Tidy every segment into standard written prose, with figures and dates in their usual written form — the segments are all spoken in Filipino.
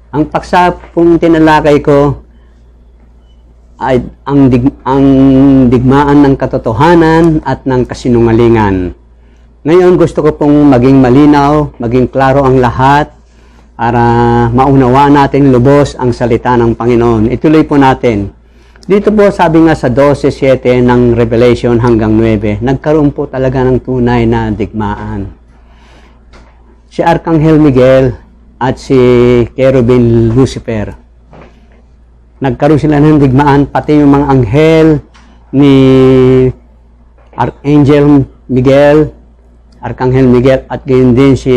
Ang paksa pong tinalakay ko ay ang digmaan ng katotohanan at ng kasinungalingan. Ngayon gusto ko pong maging malinaw, maging klaro ang lahat para maunawaan natin lubos ang salita ng Panginoon. Ituloy po natin. Dito po sabi nga sa 12:7 ng Revelation hanggang 9, nagkaroon po talaga ng tunay na digmaan. Si Arkanghel Miguel at si Cherubim Lucifer. Nagkaroon sila ng digmaan, pati yung mga anghel ni Archangel Miguel, Arkanghel Miguel, at gayon din si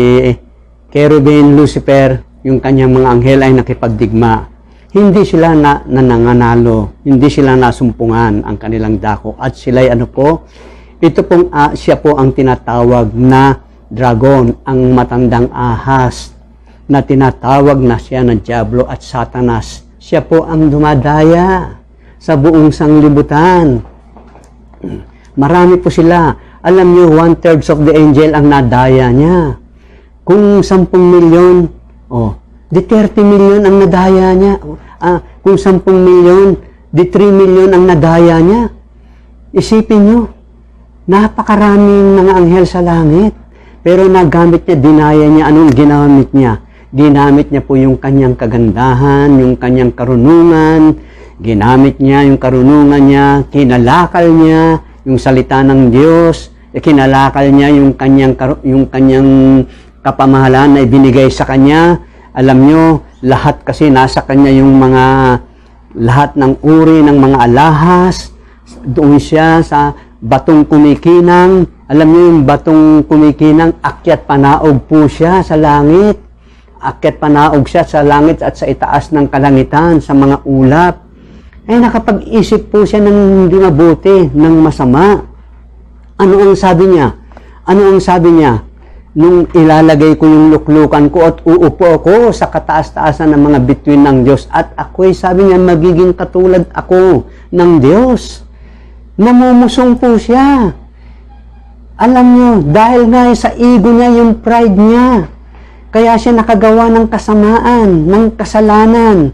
Cherubim Lucifer, yung kanyang mga anghel ay nakipagdigma. Hindi sila nananalo, hindi sila nasumpungan ang kanilang dako. At sila'y ano po, ito pong siya po ang tinatawag na dragon, ang matandang ahas, na tinatawag na siya ng Diablo at Satanas. Siya po ang dumadaya sa buong sanglibutan. Marami po sila. Alam niyo, 1/3 of the angel ang nadaya niya. Kung 10 milyon, di 30 milyon ang nadaya niya. Kung 10 milyon, di 3 milyon ang nadaya niya. Isipin niyo, napakaraming mga anghel sa langit. Pero nagamit niya, dinaya niya. Anong ginamit niya? Ginamit niya po yung kanyang kagandahan, yung kanyang karunungan. Ginamit niya yung karunungan niya, kinalakal niya yung salita ng Diyos. Kinalakal niya yung kanyang kapamahalan na ibinigay sa kanya. Alam niyo, lahat kasi nasa kanya yung lahat ng uri ng mga alahas. Doon siya sa batong kumikinang. Alam niyo yung batong kumikinang, akyat panaog po siya sa langit. Akyat panaog siya sa langit at sa itaas ng kalangitan, sa mga ulap. Nakapag-isip po siya ng hindi mabuti, ng masama. Ano ang sabi niya? Ano ang sabi niya? Nung ilalagay ko yung luklukan ko at uupo ako sa kataas-taasan ng mga bituin ng Diyos, at ako'y, sabi niya, magiging katulad ako ng Diyos. Namumusong po siya. Alam niyo, dahil nga sa ego niya, yung pride niya, kaya siya nakagawa ng kasamaan, ng kasalanan.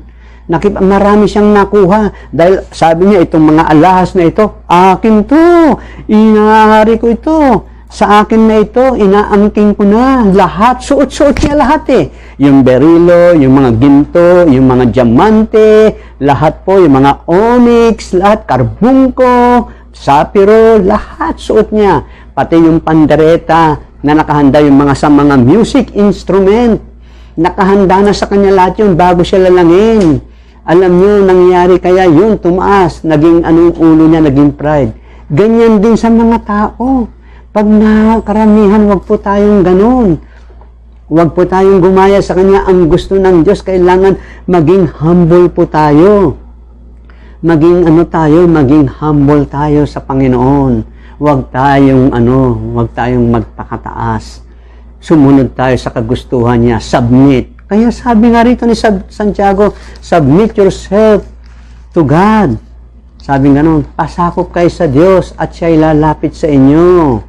Marami siyang nakuha. Dahil sabi niya, itong mga alahas na ito, akin to. Inahari ko ito. Sa akin na ito, inaangking ko na. Lahat, suot-suot niya lahat eh. Yung berilo, yung mga ginto, yung mga diamante, lahat po, yung mga onyx, lahat, karbungko, sapiro, lahat suot niya. Pati yung pandereta, na nakahanda yung sa mga music instrument. Nakahanda na sa kanya lahat yun bago siya lalangin. Alam nyo, nangyari kaya yun, tumaas, naging ulo niya, naging pride. Ganyan din sa mga tao. Pag nakaramihan, wag po tayong ganun. Wag po tayong gumaya sa kanya. Ang gusto ng Diyos, kailangan maging humble po tayo. Maging maging humble tayo sa Panginoon. Huwag tayong magpakataas. Sumunod tayo sa kagustuhan niya. Submit. Kaya sabi nga rito ni Santiago, submit yourself to God. Sabi nga nun, pasakop kayo sa Diyos at siya'y lalapit sa inyo.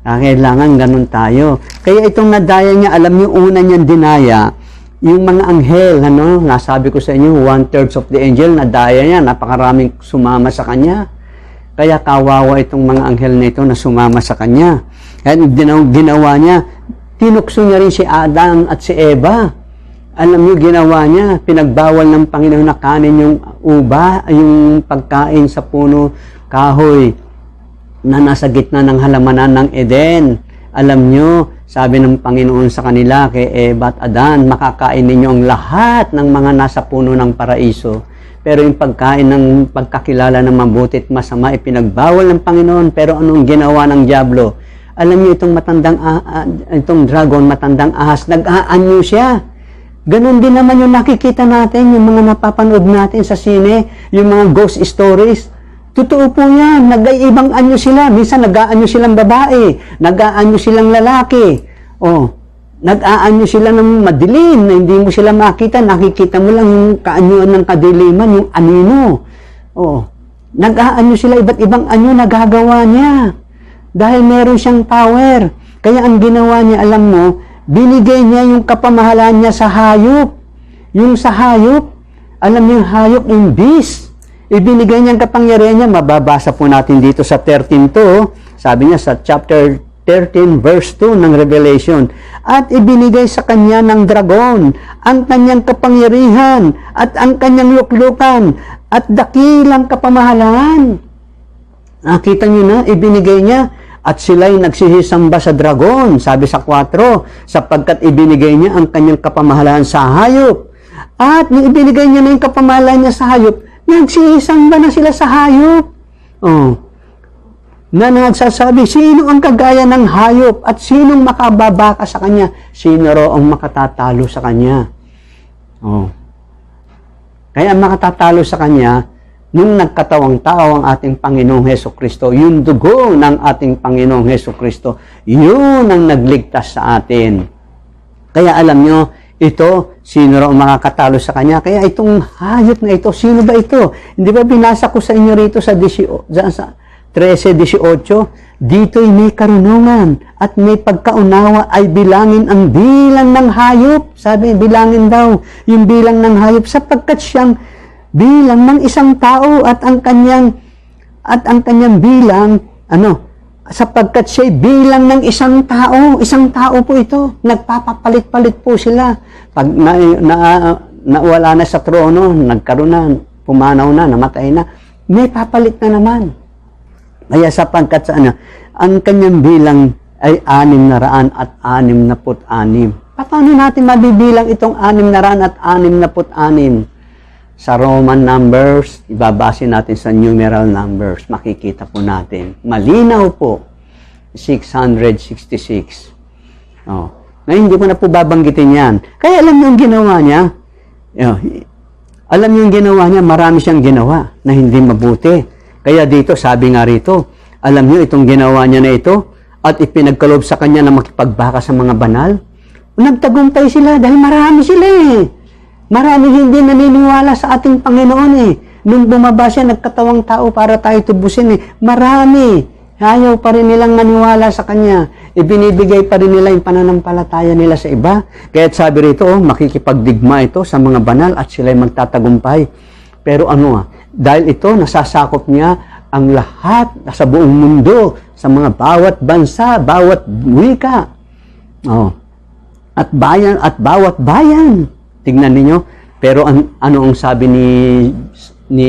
Kailangan ganun tayo. Kaya itong nadaya niya, alam niyo, una niyang dinaya, yung mga anghel, nasabi ko sa inyo, 1/3 of the angel, nadaya niya, napakaraming sumama sa kanya. Kaya kawawa itong mga anghel na ito na sumama sa kanya. At ginawa niya, tinukso niya rin si Adan at si Eva. Alam niyo, ginawa niya, pinagbawal ng Panginoon na kanin yung yung pagkain sa puno kahoy na nasa gitna ng halamanan ng Eden. Alam niyo, sabi ng Panginoon sa kanila kay Eva at Adan, makakain ninyo ang lahat ng mga nasa puno ng paraiso. Pero yung pagkain ng pagkakilala ng mabuti at masama, ipinagbawal ng Panginoon. Pero anong ginawa ng Diablo? Alam niyo, itong dragon, matandang ahas, nag-aanyo siya. Ganon din naman yung nakikita natin, yung mga napapanood natin sa sine, yung mga ghost stories. Totoo po yan, nag-ibang anyo sila. Minsan nag-aanyo silang babae, nag-aanyo silang lalaki. Nag-aanyo sila ng madilim na hindi mo sila makita. Nakikita mo lang yung kaanyuan ng kadiliman, yung anino. Nag-aanyo sila, iba't ibang anyo nagagawa niya. Dahil meron siyang power. Kaya ang ginawa niya, alam mo, binigay niya yung kapamahalaan niya sa hayop. Yung sa hayop, alam niyo yung hayop, yung beast, ibinigay niyang kapangyarihan niya. Mababasa po natin dito sa 13:2. Sabi niya sa chapter 13 verse 2 ng Revelation, at ibinigay sa kanya ng dragon ang kanyang kapangyarihan at ang kanyang luklukan at dakilang kapamahalaan. Nakita niyo na, ibinigay niya, at sila'y nagsisisamba sa dragon, sabi sa 4, sapagkat ibinigay niya ang kanyang kapamahalaan sa hayop. At nung ibinigay niya na yung kapamahalaan niya sa hayop, nagsisisamba na sila sa hayop. Na nagsasabi, sino ang kagaya ng hayop at sinong makababaka sa kanya? Sino raw ang makatatalo sa kanya? Kaya makatatalo sa kanya, nung nagkatawang tao ang ating Panginoong Hesukristo, yung dugo ng ating Panginoong Hesukristo, yun ang nagligtas sa atin. Kaya alam nyo, ito, sino raw makakatalo sa kanya? Kaya itong hayop na ito, sino ba ito? Hindi ba binasa ko sa inyo rito sa 13:18, dito'y may karunungan at may pagkaunawa ay bilangin ang bilang ng hayop. Sabi, bilangin daw yung bilang ng hayop sapagkat siyang bilang ng isang tao at ang kanyang bilang, sapagkat siya'y bilang ng isang tao po ito. Nagpapapalit-palit po sila. Pag nawala na sa trono, nagkaroon na, pumanaw na, namatay na, may papalit na naman. Kaya sapagkat ang kanyang bilang ay 666. Paano natin mabibilang itong 666? Sa Roman numbers, ibabase natin sa numeral numbers, makikita po natin. Malinaw po, 666. Ngayon, hindi ko na po babanggitin yan. Kaya alam niyo yung ginawa niya? Alam niyo yung ginawa niya, marami siyang ginawa na hindi mabuti. Kaya dito, sabi nga rito, alam niyo itong ginawa niya na ito at ipinagkaloob sa kanya na makipagbaka sa mga banal? Nagtagumpay sila dahil marami sila Marami hindi naniniwala sa ating Panginoon Nung bumaba siya, nagkatawang tao para tayo tubusin Marami. Ayaw pa rin nilang maniwala sa Kanya. Ibinibigay pa rin nila yung pananampalataya nila sa iba. Kaya't sabi rito, makikipagdigma ito sa mga banal at sila'y magtatagumpay. Pero dahil ito, nasasakop niya ang lahat sa buong mundo, sa mga bawat bansa, bawat wika. At bawat bayan. Tingnan niyo, pero ano ang sabi ni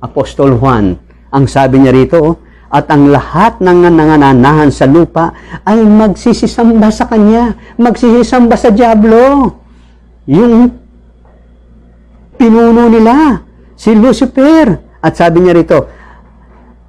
Apostol Juan? Ang sabi niya rito, at ang lahat ng nangananahan sa lupa ay magsisisamba sa kanya, magsisisamba sa diablo. Yung pinuno nila, si Lucifer. At sabi niya rito,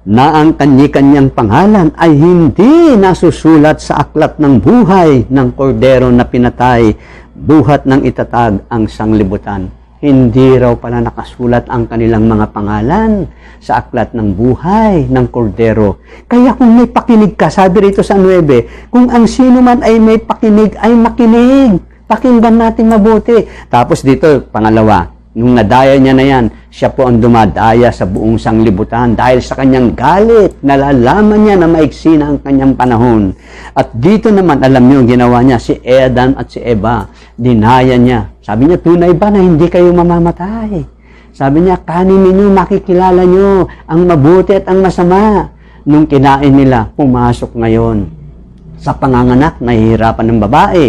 na ang kanyang pangalan ay hindi nasusulat sa aklat ng buhay ng kordero na pinatay, buhat ng itatag ang sanglibutan. Hindi raw pala nakasulat ang kanilang mga pangalan sa aklat ng buhay ng kordero. Kaya kung may pakinig ka, sabi rito sa 9, kung ang sino man ay may pakinig, ay makinig. Pakinggan natin mabuti. Tapos dito, pangalawa, nung nadaya niya na yan, siya po ang dumadaya sa buong sanglibutan dahil sa kanyang galit, nalalaman niya na maiksi na ang kanyang panahon. At dito naman, alam niyo, ginawa niya, si Adan at si Eva, dinaya niya. Sabi niya, tunay ba na hindi kayo mamamatay? Sabi niya, kanin ninyo, makikilala niyo ang mabuti at ang masama. Nung kinain nila, pumasok ngayon sa panganganak, nahihirapan ng babae.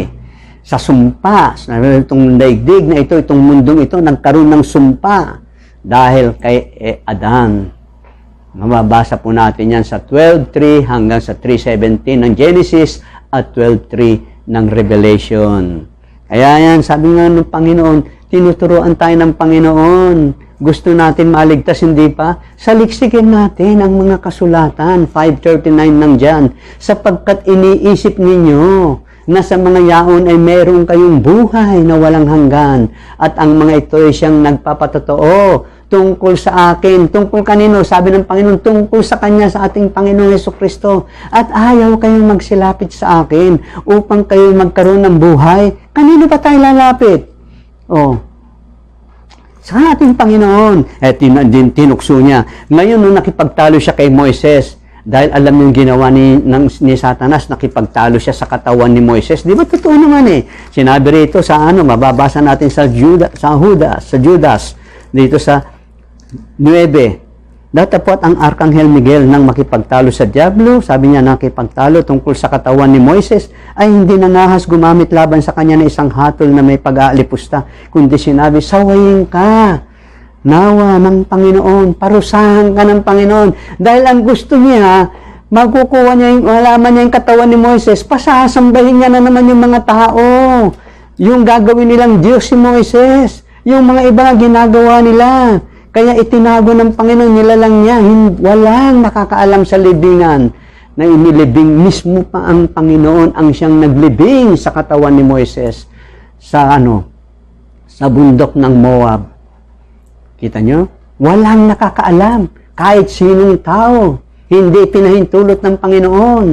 Sa sumpa, itong daigdig na ito, itong mundong ito, nagkaroon ng sumpa dahil kay Adan. Mababasa po natin yan sa 12:3 hanggang sa 3:17 ng Genesis at 12:3 ng Revelation. Kaya yan, sabi nga ng Panginoon, tinuturuan tayo ng Panginoon. Gusto natin maligtas, hindi pa? Saliksikin natin ang mga kasulatan, 5:39 ng John, sapagkat iniisip ninyo na sa mga yaon ay meron kayong buhay na walang hanggan at ang mga ito ay siyang nagpapatotoo tungkol sa akin. Tungkol kanino? Sabi ng Panginoon, tungkol sa Kanya, sa ating Panginoong Hesukristo. At ayaw kayong magsilapit sa akin upang kayo magkaroon ng buhay. Kanino ba tayo lalapit? Sa ating Panginoon. Tinukso niya. Ngayon, nung nakipagtalo siya kay Moises, Dahil alam yung ginawa ni Satanas, nakipagtalo siya sa katawan ni Moises. Di ba totoo naman eh? Sinabi rito sa mababasa natin sa Judas, dito sa 9. Datapot ang Arkanghel Miguel nang makipagtalo sa Diablo, sabi niya nakipagtalo tungkol sa katawan ni Moises, ay hindi nangahas gumamit laban sa kanya na isang hatol na may pag-aalipusta, kundi sinabi, sawayin ka, nawa ng Panginoon, parusahan ka ng Panginoon. Dahil ang gusto niya, magkukuha niya malaman niya yung katawan ni Moises, pasasambahin niya na naman yung mga tao. Yung gagawin nilang Diyos si Moises, yung mga iba na ginagawa nila. Kaya itinago ng Panginoon, nilalang niya, walang nakakaalam sa libingan na inilibing mismo pa ang Panginoon ang siyang naglibing sa katawan ni Moises sa sa bundok ng Moab. Kita nyo? Walang nakakaalam. Kahit sinong tao, hindi pinahintulot ng Panginoon.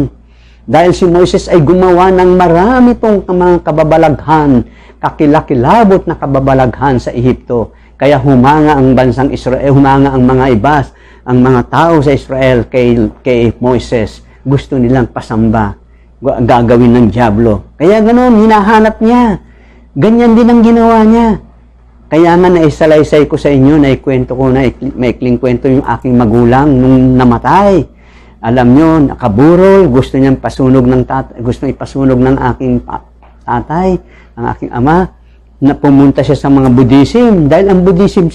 Dahil si Moises ay gumawa ng marami pong mga kababalaghan, kakilakilabot na kababalaghan sa Ehipto. Kaya humanga ang bansang Israel, humanga ang mga ibas, ang mga tao sa Israel kay Moises. Gusto nilang pasamba, gagawin ng Diablo. Kaya ganoon, hinahanap niya. Ganyan din ang ginawa niya. Kaya nga naisalaysay ko sa inyo, naikwento ko na, maikling kwento yung aking magulang nung namatay. Alam nyo, nakaburol, gusto niyang pasunog ng gusto ipasunog ng aking tatay, ng aking ama, na pumunta siya sa mga Buddhism. Dahil ang Buddhism,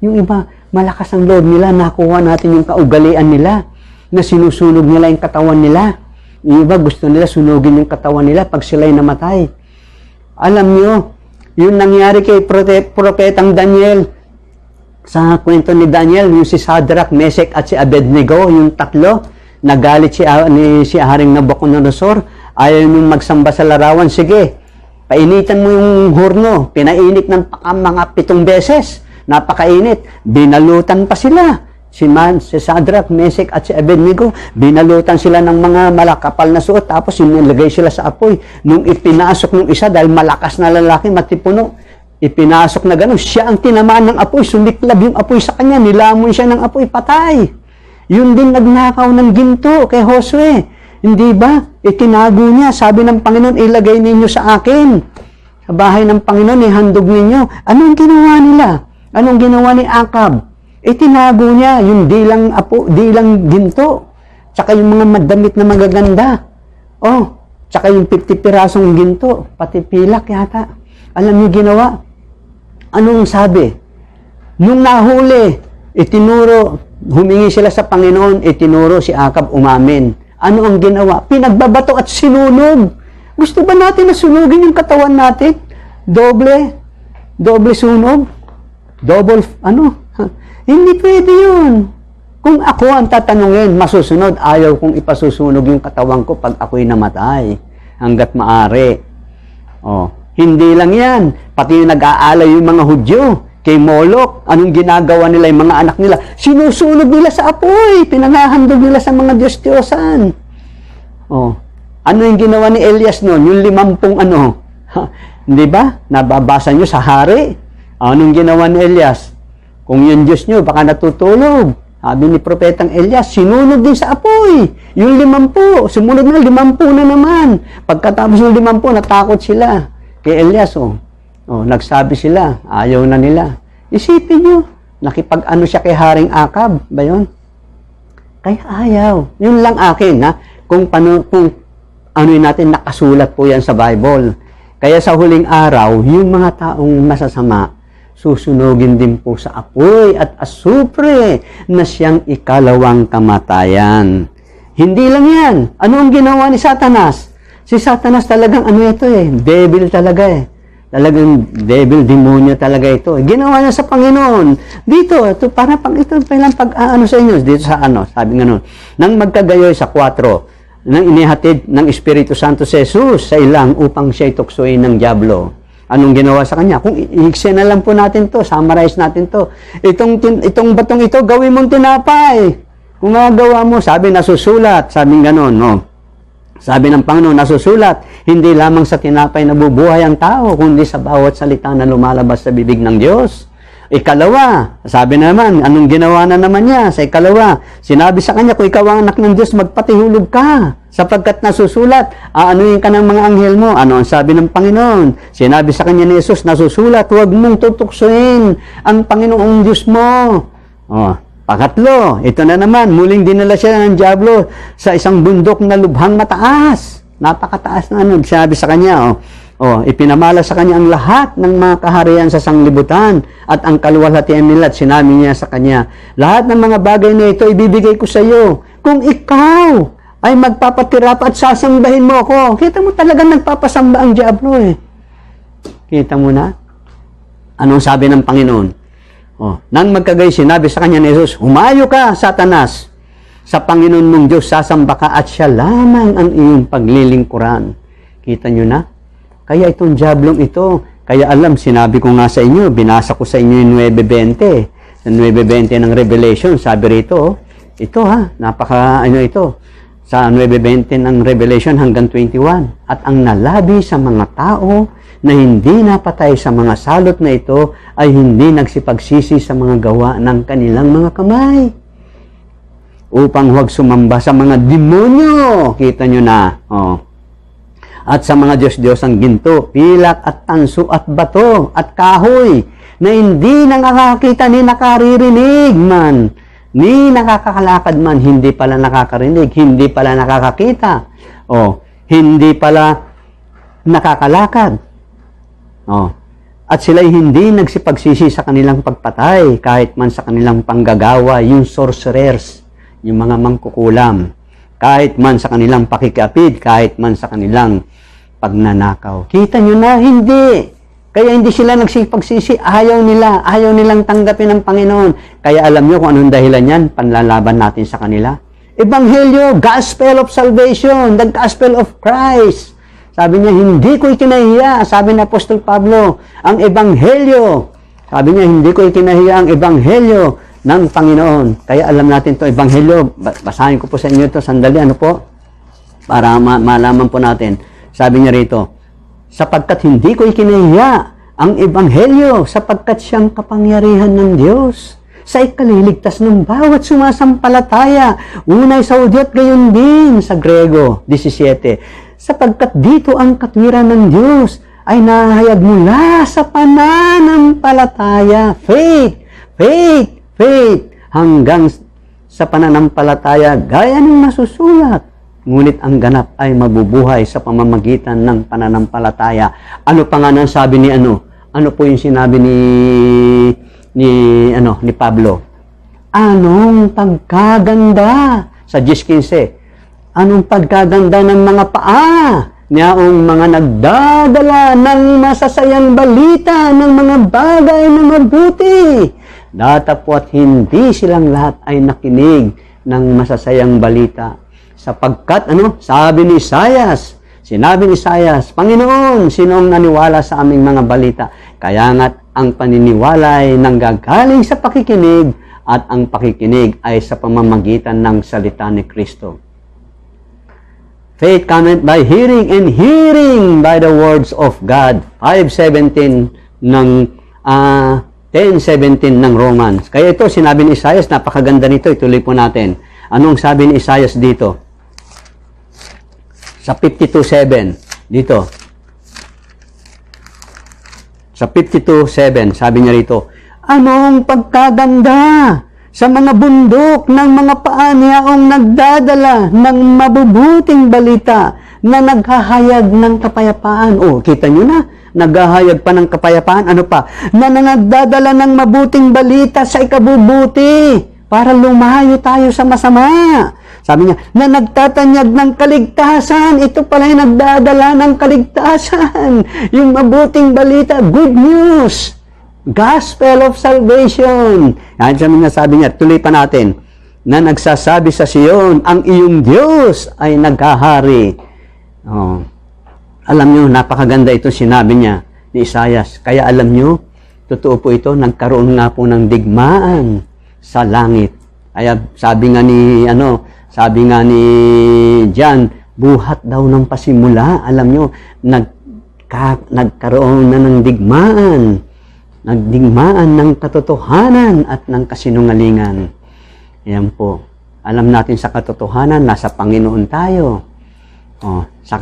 yung iba, malakas ang loob nila, nakuha natin yung kaugalian nila, na sinusunog nila yung katawan nila. Yung iba, gusto nila sunugin yung katawan nila pag sila'y namatay. Alam nyo, yung nangyari kay Propetang Daniel, sa kwento ni Daniel, yung si Shadrach, Meshach at si Abednego, yung tatlo, nagalit si Haring Nabucodonosor, ayaw nung magsamba sa larawan, sige, painitan mo yung horno, pinainit ng mga 7 beses, napakainit, binalutan pa sila, si Shadrach, Meshach at si Abednego, binalutan sila ng mga malakapal na suot, tapos inilagay sila sa apoy. Nung ipinasok ng isa, dahil malakas na lalaki, matipuno, ipinasok na gano'n, siya ang tinamaan ng apoy, sumiklab yung apoy sa kanya, nilamon siya ng apoy, patay. Yun din nagnakaw ng ginto kay Josue. Hindi ba? Itinago niya. Sabi ng Panginoon, ilagay ninyo sa akin. Sa bahay ng Panginoon, ihandog ninyo. Anong ginawa nila? Anong ginawa ni Akab? Itinago niya yung dilang ginto. Tsaka yung mga madamit na magaganda. Tsaka yung 50 pirasong ginto. Pati pilak yata. Alam niyo ginawa? Anong sabi? Nung nahuli, humingi sila sa Panginoon, itinuro si Akab umamin. Ano ang ginawa? Pinagbabato at sinunog. Gusto ba natin na sunugin yung katawan natin? Doble sunog? Hindi pwede yun. Kung ako ang tatanungin, masusunod, ayaw kong ipasusunog yung katawan ko pag ako'y namatay. Hanggat maaari. Hindi lang yan. Pati nag-aalay yung mga Hudyo kay Molok. Anong ginagawa nila yung mga anak nila? Sinusunog nila sa apoy. Pinangahandog nila sa mga Diyos-Diyosan. Ano yung ginawa ni Elias noon? Yung 50 Hindi ba? Nababasa nyo sa hari. Anong ginawa ni Elias? Kung yung Diyos nyo, baka natutulog. Sabi ni Propetang Elias, sinunog din sa apoy. Yung 50, sumunod na 50 na naman. Pagkatapos ng 50, natakot sila. Kay Elias, nagsabi sila, ayaw na nila. Isipin nyo, nakipag-ano siya kay Haring Akab, ba yun? Kaya ayaw. Yun lang akin, kung natin, nakasulat po yan sa Bible. Kaya sa huling araw, yung mga taong masasama, susunugin din po sa apoy at asupre na siyang ikalawang kamatayan. Hindi lang yan. Ano ang ginawa ni Satanas? Si Satanas talagang devil talaga Talagang devil, demonyo talaga ito. Ginawa niya sa Panginoon. Dito, para ito palang sa inyo. Dito sabi nga nun. Nang magkagayoy sa 4, nang inihatid ng Espiritu Santo si Jesus sa ilang upang siya'y tuksoin ng Diablo. Anong ginawa sa kanya? Kung iiksin na lang po natin to, summarize natin to. Itong batong ito, gawin mong tinapay. Kung magawa mo, sabi nasusulat, sabi ganon, Sabi ng Panginoon, nasusulat, hindi lamang sa tinapay nabubuhay ang tao, kundi sa bawat salita na lumalabas sa bibig ng Diyos. Ikalawa, sabi naman, anong ginawa na naman niya sa ikalawa? Sinabi sa kanya, kung ikaw ang anak ng Diyos, magpatihulog ka. Sapagkat nasusulat, aanuhin ka ng mga anghel mo. Ano ang sabi ng Panginoon? Sinabi sa kanya ni Jesus, nasusulat, huwag mong tutuksoin ang Panginoong Diyos mo. Pakatlo, ito na naman, muling dinala siya ng dyablo sa isang bundok na lubhang mataas. Napakataas na sabi sa kanya, ipinamala sa kanya ang lahat ng mga kaharian sa sanglibutan at ang kaluwalhatian nila at sinabi niya sa kanya, lahat ng mga bagay na ito ibibigay ko sa iyo kung ikaw ay magpapatira pa at sasambahin mo ako. Kita mo talagang nagpapasamba ang dyablo Kita mo na? Anong sabi ng Panginoon? Nang magkagay sinabi sa kanya ni Jesus, humayo ka, Satanas, sa Panginoon mong Diyos sasamba ka at siya lamang ang iyong paglilingkuran. Kita nyo na? Kaya itong diablong ito, kaya sinabi ko nga sa inyo, binasa ko sa inyo yung 9:20. Sa 9:20 ng Revelation, sabi rito, ito ito. Sa 9:20 ng Revelation hanggang 21. At ang nalabi sa mga tao na hindi napatay sa mga salot na ito ay hindi nagsipagsisi sa mga gawa ng kanilang mga kamay. Upang huwag sumamba sa mga demonyo. Kita nyo na. At sa mga Diyos-Diyos ang ginto, pilak at tanso at bato at kahoy na hindi nakakakita ni nakaririnig man, ni nakakakalakad man, hindi pala nakakarinig, hindi pala nakakakita, hindi pala nakakalakad. At sila'y hindi nagsipagsisi sa kanilang pagpatay, kahit man sa kanilang panggagawa, yung sorcerers, yung mga mangkukulam, kahit man sa kanilang pakikiapid, kahit man sa kanilang pagnanakaw. Kita nyo na, hindi. Kaya hindi sila nagsipagsisi, ayaw nilang tanggapin ng Panginoon. Kaya alam nyo kung anong dahilan yan, panlalaban natin sa kanila. Ebanghelyo, gospel of salvation, the gospel of Christ. Sabi niya, hindi ko ikinahiya, sabi ni Apostol Pablo, ang ebanghelyo. Sabi niya, hindi ko ikinahiya ang ebanghelyo ng Panginoon. Kaya alam natin to ebanghelyo. Basahin ko po sa inyo ito, sandali, para malaman po natin. Sabi niya rito, sapagkat hindi ko ikinahiya ang ebanghelyo, sapagkat siyang kapangyarihan ng Diyos sa ikaliligtas ng bawat sumasampalataya, unay sa Hudyo at gayon din sa Grego. 17. Sapagkat dito ang katwiran ng Diyos ay nahayag mula sa pananampalataya, faith, hanggang sa pananampalataya, gaya ng nasusulat. Ngunit ang ganap ay mabubuhay sa pamamagitan ng pananampalataya. Ano pa nga nang sabi ni Ano po yung sinabi ni Pablo? Anong pagkaganda sa 10:15. Anong pagkaganda ng mga paa niyaong mga nagdadala ng masasayang balita ng mga bagay na mabuti. Datapwat hindi silang lahat ay nakinig ng masasayang balita. Sapagkat, sabi ni Isaias, sinabi ni Isaias, Panginoon, sinong naniwala sa aming mga balita? Kaya nga't ang paniniwala ay nanggagaling sa pakikinig at ang pakikinig ay sa pamamagitan ng salita ni Kristo. Faith cometh by hearing and hearing by the words of God. 5:17 ng 10:17 ng Romans. Kaya ito, sinabi ni Isaias, napakaganda nito, ituloy po natin. Anong sabi ni Isaias dito? Sa 52:7, dito. Sa 52:7, sabi niya rito, anong pagkaganda sa mga bundok ng mga paa niyaong nagdadala ng mabubuting balita na naghahayag ng kapayapaan. Kita nyo na, naghahayag pa ng kapayapaan. Ano pa? Na nagdadala ng mabuting balita sa ikabubuti para lumayo tayo sa masama. Sabi niya, na nagtatanyag ng kaligtasan. Ito pala yung nagdadala ng kaligtasan. Yung mabuting balita, good news. Gospel of salvation. Yan sabi niya, tuloy pa natin, na nagsasabi sa Sion, ang iyong Diyos ay naghahari. Alam niyo, napakaganda ito sinabi niya ni Isaias. Kaya alam niyo, totoo po ito, nagkaroon nga po ng digmaan sa langit. Kaya sabi nga ni John, buhat daw ng pasimula. Alam nyo, nagkaroon na ng digmaan nagdigmaan ng katotohanan at ng kasinungalingan. Yan po. Alam natin sa katotohanan, nasa Panginoon tayo. Sa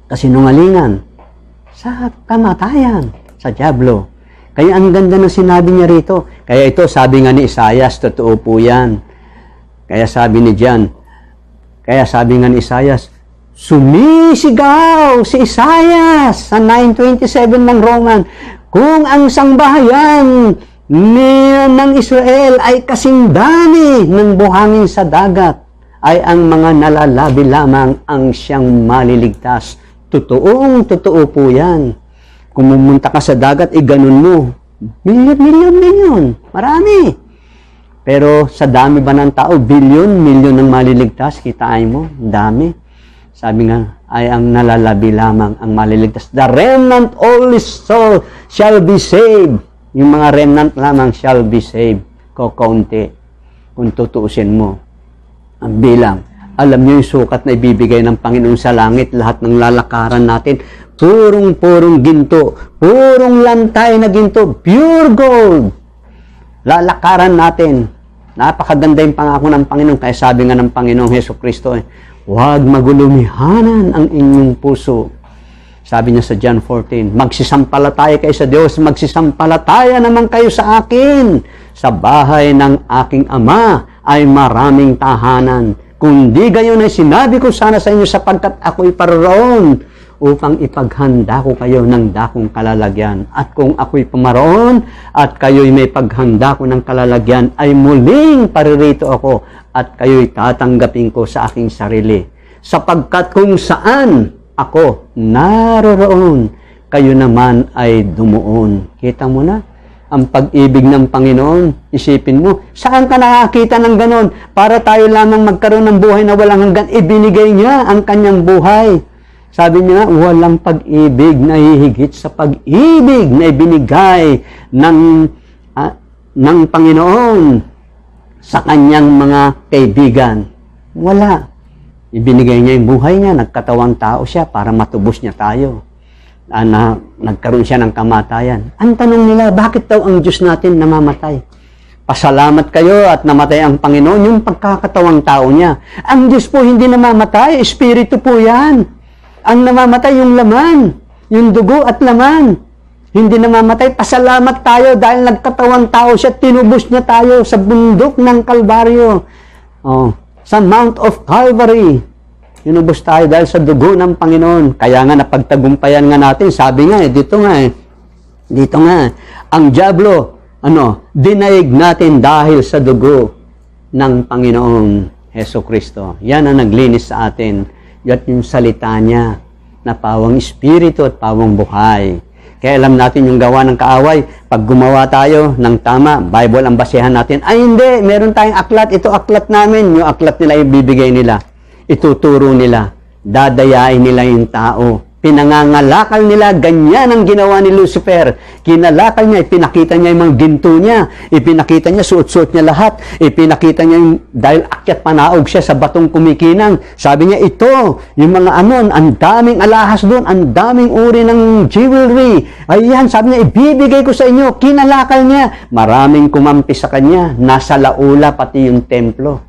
kasinungalingan, sa kamatayan, sa dyablo. Kaya ang ganda ng sinabi niya rito. Kaya ito, sabi nga ni Isaias, totoo po yan. Kaya sabi nga ni Isaias, sumisigaw si Isaias sa 9:27 ng Roman, kung ang sangbahayan ng Israel ay kasing dami ng buhangin sa dagat, ay ang mga nalalabi lamang ang siyang maliligtas. Totoo po yan. Kung pumunta ka sa dagat, ganun mo. Milyon. Marami. Pero sa dami ba ng tao, milyon ng maliligtas, kitain mo, dami. Sabi nga, ay ang nalalabi lamang ang maliligtas. The remnant only soul shall be saved. Yung mga remnant lamang shall be saved. Kokaunti. Kung tutuusin mo. Ang bilang. Alam niyo yung sukat na ibibigay ng Panginoon sa langit. Lahat ng lalakaran natin. Purong ginto. Purong lantay na ginto. Pure gold. Lalakaran natin. Napakaganda yung pangako ng Panginoon. Kaya sabi nga ng Panginoong Hesukristo, huwag magulumihanan ang inyong puso. Sabi niya sa John 14, magsisampalataya kayo sa Diyos, magsisampalataya naman kayo sa akin. Sa bahay ng aking Ama ay maraming tahanan. Kung di gayon ay sinabi ko sana sa inyo sapagkat ako'y paroon upang ipaghanda ko kayo ng dakong kalalagyan. At kung ako'y pumaroon at kayo'y may paghanda ko ng kalalagyan, ay muling paririto ako at kayo'y tatanggapin ko sa aking sarili. Sapagkat kung saan ako naroroon, kayo naman ay dumuon. Kita mo na? Ang pag-ibig ng Panginoon, isipin mo, saan ka nakakita ng ganon? Para tayo lamang magkaroon ng buhay na walang hanggan, ibinigay niya ang kanyang buhay. Sabi niya, walang pag-ibig na hihigit sa pag-ibig na ibinigay ng Panginoon sa kanyang mga kaibigan. Wala. Ibinigay niya yung buhay niya, nagkatawang tao siya para matubos niya tayo. Nagkaroon siya ng kamatayan. Ang tanong nila, bakit daw ang Diyos natin namamatay? Pasalamat kayo at namatay ang Panginoon, yung pagkakatawang tao niya. Ang Diyos po hindi namamatay, espiritu po yan. Ang namamatay yung laman, yung dugo at laman. Hindi namamatay, pasalamat tayo dahil nagkatawang tao siya, tinubos niya tayo sa bundok ng Kalbaryo. Sa Mount of Calvary, tinubos tayo dahil sa dugo ng Panginoon. Kaya nga napagtagumpayan nga natin, sabi nga dito nga, ang dyablo, dinaig natin dahil sa dugo ng Panginoong Hesukristo. Yan ang naglinis sa atin. At yung salita niya na pawang espiritu at pawang buhay. Kaya alam natin yung gawa ng kaaway. Pag gumawa tayo ng tama, Bible ang basehan natin. Ay hindi, meron tayong aklat. Ito aklat namin. Yung aklat nila ibibigay nila. Ituturo nila. Dadayain nila yung tao. Pinangangalakal nila, ganyan ang ginawa ni Lucifer. Kinalakal niya, ipinakita niya yung mga ginto niya. Ipinakita niya, suot-suot niya lahat. Ipinakita niya yung, dahil akyat panaog siya sa batong kumikinang. Sabi niya, ito, yung mga ang daming alahas doon, ang daming uri ng jewelry. Ayan, sabi niya, ibibigay ko sa inyo. Kinalakal niya. Maraming kumampi sa kanya. Nasa laula pati yung templo.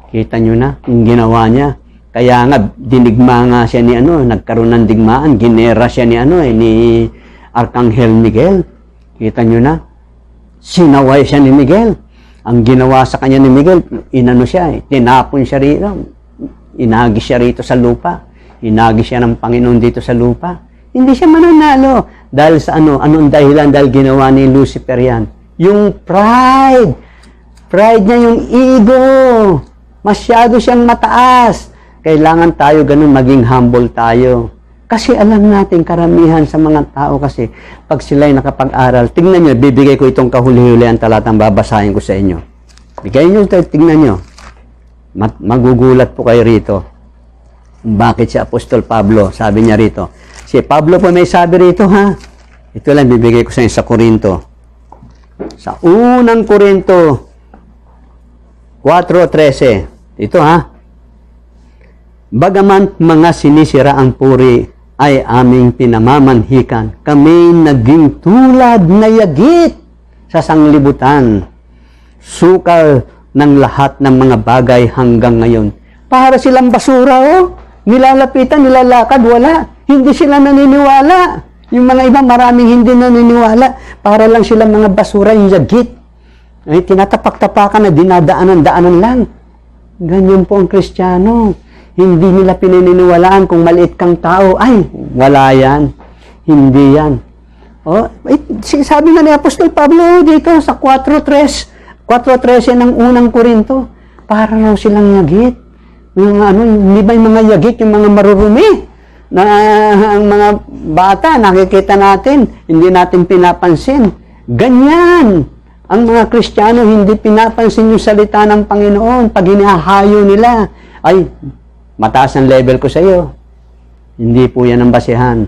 Kita niyo na, yung ginawa niya. Kaya nga, dinigma nga siya ni nagkaroon ng digmaan, ginera siya ni Arkanghel Miguel. Kita nyo na? Sinaway siya ni Miguel. Ang ginawa sa kanya ni Miguel, tinapon siya rito. Inagi siya rito sa lupa. Inagi siya ng Panginoon dito sa lupa. Hindi siya mananalo. Dahil sa anong dahilan? Dahil ginawa ni Lucifer yan. Yung pride. Pride niya, yung ego. Masyado siyang mataas. Kailangan tayo ganun, maging humble tayo. Kasi alam natin, karamihan sa mga tao kasi, pag sila'y nakapag-aral, tingnan nyo, bibigay ko itong kahuli-huli ang talatang babasahin ko sa inyo. Bigay nyo, tingnan nyo. Magugulat po kayo rito. Bakit si Apostol Pablo, sabi niya rito. Si Pablo po may sabi rito, ha? Ito lang, bibigay ko sa inyo sa Korinto. Sa unang Korinto, 4:13. Ito, ha? Bagaman mga sinisira ang puri ay aming pinamamanhikan. Kami naging tulad na yagit sa sanglibutan. Sukal ng lahat ng mga bagay hanggang ngayon. Para silang basura, oh. Nilalapitan, nilalakad, wala. Hindi sila naniniwala. Yung mga iba, maraming hindi naniniwala. Para lang silang mga basura, yung yagit. Ay, tinatapak-tapakan na dinadaanan-daanan lang. Ganyan po ang Kristiyano. Hindi nila pinaniniwalaan kung maliit kang tao. Ay, wala yan. Hindi yan. Oh, sabi nga ni Apostol Pablo dito sa 4:13 ng unang Korinto, para raw silang yagit. Yung hindi ba yung mga yagit, yung mga marurumi na ang mga bata nakikita natin, hindi natin pinapansin. Ganyan. Ang mga Kristiyano hindi pinapansin yung salita ng Panginoon pag hinahayo nila. Ay, mataas ang level ko sa iyo. Hindi po yan ang basehan.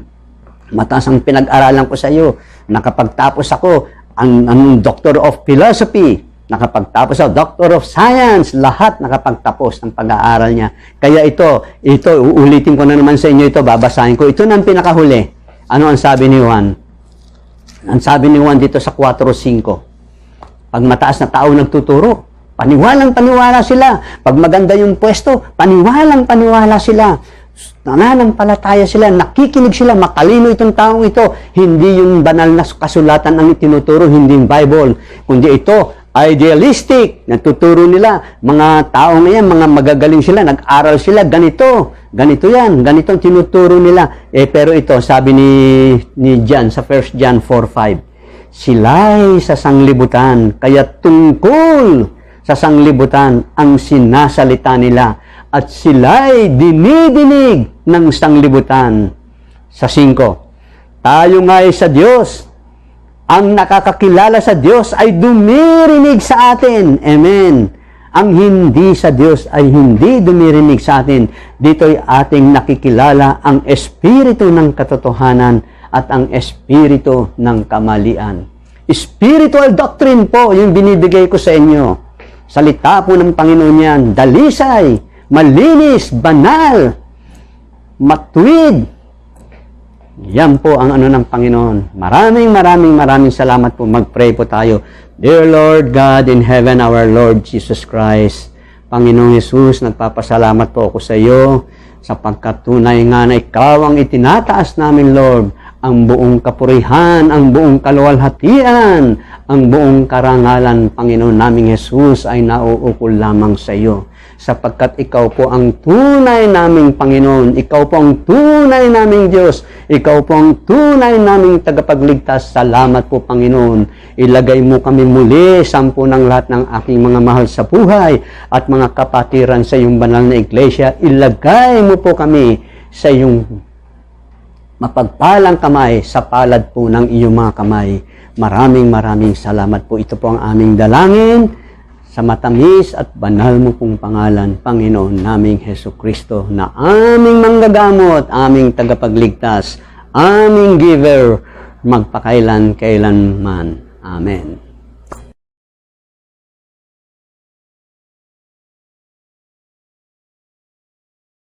Mataas ang pinag-aralan ko sa iyo. Nakapagtapos ako ang Doctor of Philosophy. Nakapagtapos ako Doctor of Science. Lahat nakapagtapos ng pag-aaral niya. Kaya ito, uulitin ko na naman sa inyo ito, babasahin ko. Ito na ang pinakahuli. Ano ang sabi ni Juan? Ang sabi ni Juan dito sa 4:5. Pag mataas na tao nagtuturo, paniwalang-paniwala sila. Pag maganda yung pwesto, paniwalang-paniwala sila. Nananampalataya sila, nakikinig sila, matalino itong taong ito. Hindi yung banal na kasulatan ang itinuturo, hindi yung Bible. Kundi ito, idealistic. Nagtuturo nila, mga tao ngayon, mga magagaling sila, nag-aral sila, ganito. Ganito yan, ganito ang tinuturo nila. Pero ito, sabi ni John, sa 1 John 4:5. Sila'y sa sanglibutan, kaya tungkol sa sanglibutan ang sinasalita nila, at sila'y dinidinig ng sanglibutan. Sa 5, tayo nga'y sa Diyos, ang nakakakilala sa Diyos ay dumirinig sa atin. Amen. Ang hindi sa Diyos ay hindi dumirinig sa atin. Dito'y ating nakikilala ang espiritu ng katotohanan at ang espiritu ng kamalian. Spiritual doctrine po yung binibigay ko sa inyo. Salita po ng Panginoon yan. Dalisay, malinis, banal, matuwid. Yan po ang ng Panginoon. Maraming salamat po. Mag-pray po tayo. Dear Lord God in heaven, our Lord Jesus Christ, Panginoong Jesus, nagpapasalamat po ako sa iyo sapagkat tunay nga na ikaw ang itinataas namin, Lord. Ang buong kapurihan, ang buong kaluwalhatian, ang buong karangalan, Panginoon naming Jesus, ay nauukol lamang sa iyo. Sapagkat ikaw po ang tunay naming Panginoon, ikaw po ang tunay naming Diyos, ikaw po ang tunay naming tagapagligtas. Salamat po, Panginoon. Ilagay mo kami muli, sampu ng lahat ng aking mga mahal sa buhay at mga kapatiran sa iyong banal na iglesia. Ilagay mo po kami sa iyong mapagpalang kamay, sa palad po ng iyong mga kamay. Maraming salamat po. Ito po ang aming dalangin sa matamis at banal mo pong pangalan, Panginoon naming Hesukristo, na aming manggagamot, aming tagapagligtas, aming giver, magpakailan-kailanman. Amen.